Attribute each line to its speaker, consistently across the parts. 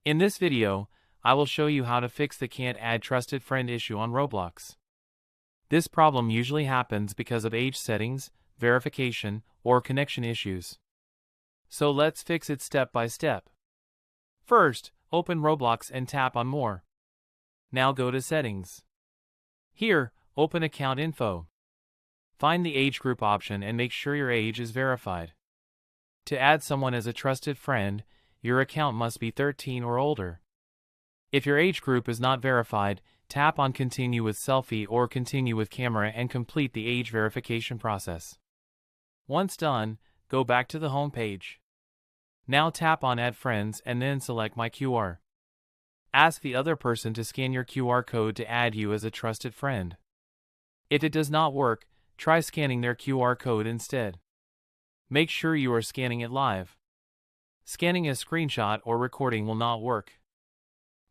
Speaker 1: In this video, I will show you how to fix the can't add trusted friend issue on Roblox. This problem usually happens because of age settings, verification, or connection issues. So let's fix it step by step. First, open Roblox and tap on More. Now go to Settings. Here, open Account Info. Find the age group option and make sure your age is verified. To add someone as a trusted friend, your account must be 13 or older. If your age group is not verified, tap on Continue with Selfie or Continue with Camera and complete the age verification process. Once done, go back to the home page. Now tap on Add Friends and then select My QR. Ask the other person to scan your QR code to add you as a trusted friend. If it does not work, try scanning their QR code instead. Make sure you are scanning it live. Scanning a screenshot or recording will not work.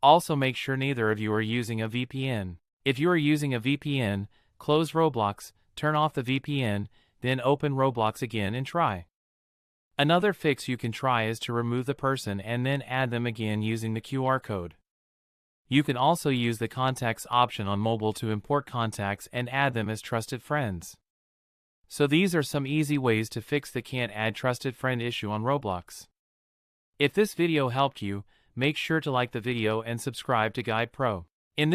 Speaker 1: Also make sure neither of you are using a VPN. If you are using a VPN, close Roblox, turn off the VPN, then open Roblox again and try. Another fix you can try is to remove the person and then add them again using the QR code. You can also use the Contacts option on mobile to import contacts and add them as trusted friends. So these are some easy ways to fix the can't add trusted friend issue on Roblox. If this video helped you, make sure to like the video and subscribe to Guide Pro.